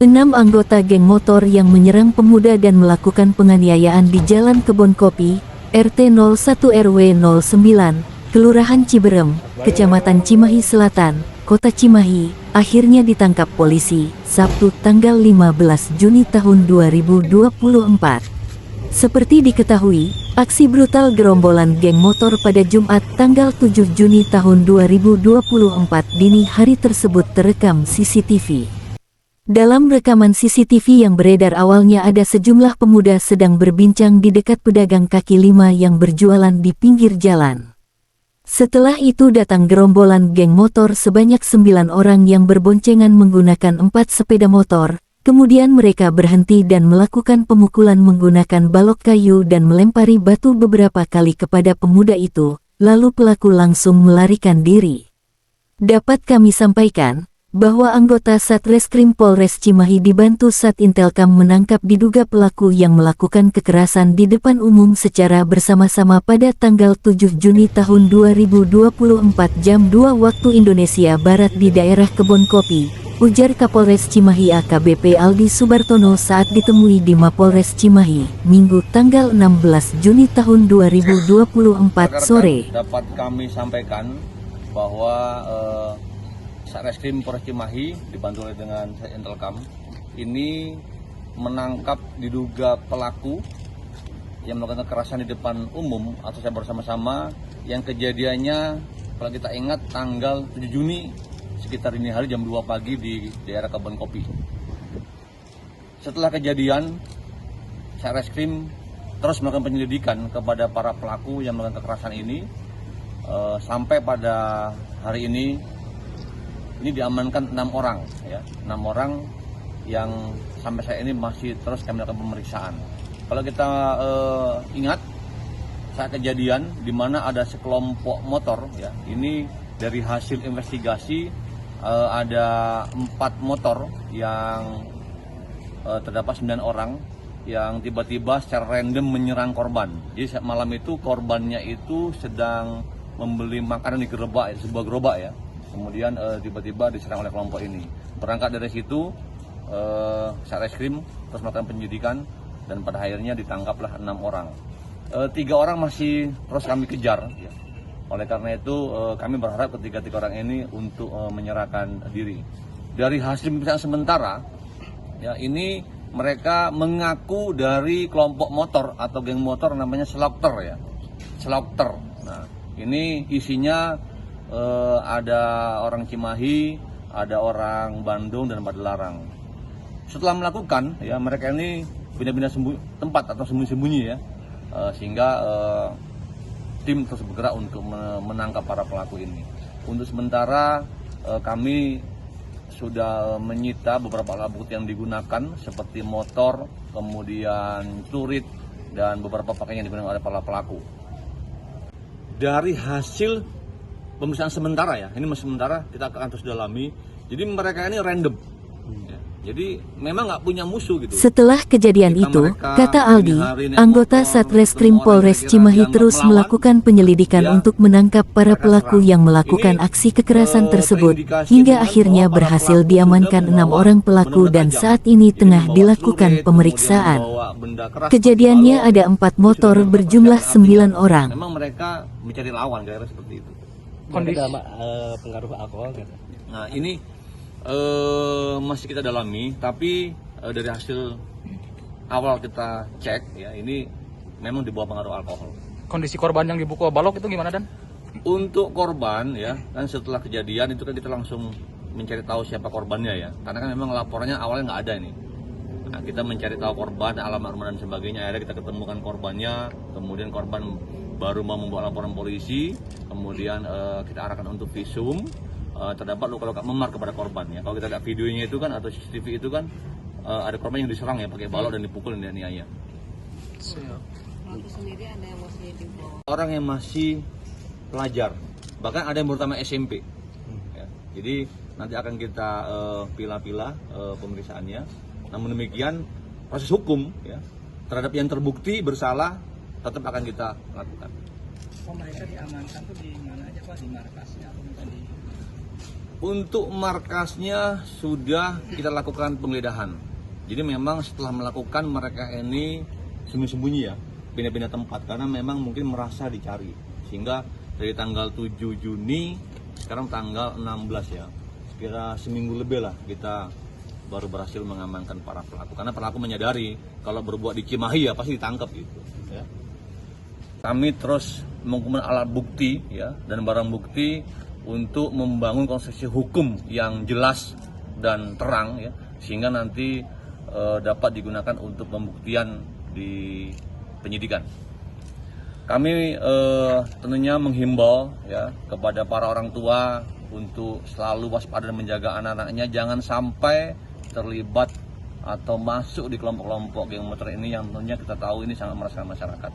6 anggota geng motor yang menyerang pemuda dan melakukan penganiayaan di Jalan Kebon Kopi, RT 01 RW 09, Kelurahan Ciberem, Kecamatan Cimahi Selatan, Kota Cimahi, akhirnya ditangkap polisi, Sabtu tanggal 15 Juni tahun 2024. Seperti diketahui, aksi brutal gerombolan geng motor pada Jumat tanggal 7 Juni tahun 2024 dini hari tersebut terekam CCTV. Dalam rekaman CCTV yang beredar awalnya ada sejumlah pemuda sedang berbincang di dekat pedagang kaki lima yang berjualan di pinggir jalan. Setelah itu datang gerombolan geng motor sebanyak 9 orang yang berboncengan menggunakan 4 sepeda motor, kemudian mereka berhenti dan melakukan pemukulan menggunakan balok kayu dan melempari batu beberapa kali kepada pemuda itu, lalu pelaku langsung melarikan diri. Dapat kami sampaikan bahwa anggota Satreskrim Polres Cimahi dibantu Satintelkam menangkap diduga pelaku yang melakukan kekerasan di depan umum secara bersama-sama pada tanggal 7 Juni tahun 2024 jam 2 waktu Indonesia Barat di daerah Kebon Kopi, ujar Kapolres Cimahi AKBP Aldi Subartono saat ditemui di Mapolres Cimahi, Minggu tanggal 16 Juni tahun 2024 sore. Dapat kami sampaikan bahwa Satreskrim Polres Cimahi dibantu oleh dengan Satintelkam ini menangkap diduga pelaku yang melakukan kekerasan di depan umum atau saya bersama-sama yang kejadiannya kalau kita ingat tanggal 7 Juni sekitar dini hari jam 2 pagi di daerah Kebon Kopi. Setelah kejadian, Satreskrim terus melakukan penyelidikan kepada para pelaku yang melakukan kekerasan ini sampai pada hari ini diamankan 6 orang, ya, 6 orang yang sampai saat ini masih terus kami lakukan pemeriksaan. Kalau kita ingat saat kejadian di mana ada sekelompok motor, ya, ini dari hasil investigasi ada 4 motor yang terdapat 9 orang yang tiba-tiba secara random menyerang korban. Jadi malam itu korbannya itu sedang membeli makanan di gerobak, sebuah gerobak, ya. Kemudian tiba-tiba diserang oleh kelompok ini. Berangkat dari situ, Satreskrim terus melakukan penyidikan dan pada akhirnya ditangkaplah 6 orang. 3 orang masih terus kami kejar. Ya. Oleh karena itu kami berharap ketiga orang ini untuk menyerahkan diri. Dari hasil pemeriksaan sementara, ya, ini mereka mengaku dari kelompok motor atau geng motor namanya Slaughter, ya, Slaughter. Nah, ini isinya ada orang Cimahi, ada orang Bandung dan Padalarang. Setelah melakukan, ya, mereka ini pindah-pindah tempat atau sembunyi-sembunyi, ya, sehingga tim terus bergerak untuk menangkap para pelaku ini. Untuk sementara kami sudah menyita beberapa alat bukti yang digunakan seperti motor, kemudian celurit dan beberapa pakaian yang digunakan oleh para pelaku. Dari hasil pemeriksaan sementara, ya, ini masih sementara, kita akan terus dalami. Jadi mereka ini random, ya. Jadi memang nggak punya musuh gitu. Setelah kejadian itu, kata Aldi, anggota Satreskrim Polres Cimahi terus melakukan penyelidikan untuk menangkap para pelaku yang melakukan aksi kekerasan tersebut, hingga akhirnya berhasil diamankan 6 orang pelaku dan saat ini tengah dilakukan pemeriksaan. Kejadiannya ada 4 motor berjumlah 9 orang. Memang mereka mencari lawan, kira-kira seperti itu. Kondisi pengaruh alkohol gitu. Nah, ini masih kita dalami, tapi dari hasil awal kita cek, ya, ini memang di bawah pengaruh alkohol. Kondisi korban yang dipukul balok itu gimana, Dan? Untuk korban, ya, kan setelah kejadian itu kan kita langsung mencari tahu siapa korbannya, ya, karena kan memang laporannya awalnya nggak ada ini. Nah, kita mencari tahu korban, alamat rumah dan sebagainya. Akhirnya kita ketemukan korbannya, kemudian korban baru mau membawa laporan polisi, kemudian kita arahkan untuk visum. Terdapat luka-luka memar kepada korban, ya. Kalau kita lihat videonya itu kan atau CCTV itu kan ada korban yang diserang, ya, pakai balok dan dipukul dan dianiaya. Orang yang masih pelajar, bahkan ada yang berutama SMP. Ya. Jadi nanti akan kita pilah-pilah pemeriksaannya. Namun demikian proses hukum, ya, terhadap yang terbukti bersalah tetap akan kita lakukan. Mereka diamankan tuh di mana aja, Pak? Di markasnya atau di Untuk markasnya sudah kita lakukan penggeledahan. Jadi memang setelah melakukan mereka ini sembunyi-sembunyi ya, pindah-pindah tempat karena memang mungkin merasa dicari. Sehingga dari tanggal 7 Juni sekarang tanggal 16 ya, sekira seminggu lebih lah kita baru berhasil mengamankan para pelaku. Karena pelaku menyadari kalau berbuat di Cimahi ya pasti ditangkap gitu. Ya. Kami terus mengumpulkan alat bukti ya dan barang bukti untuk membangun konstruksi hukum yang jelas dan terang ya, sehingga nanti dapat digunakan untuk pembuktian di penyidikan. Kami tentunya menghimbau ya kepada para orang tua untuk selalu waspada dan menjaga anak-anaknya, jangan sampai terlibat atau masuk di kelompok-kelompok geng motor ini yang tentunya kita tahu ini sangat meresahkan masyarakat.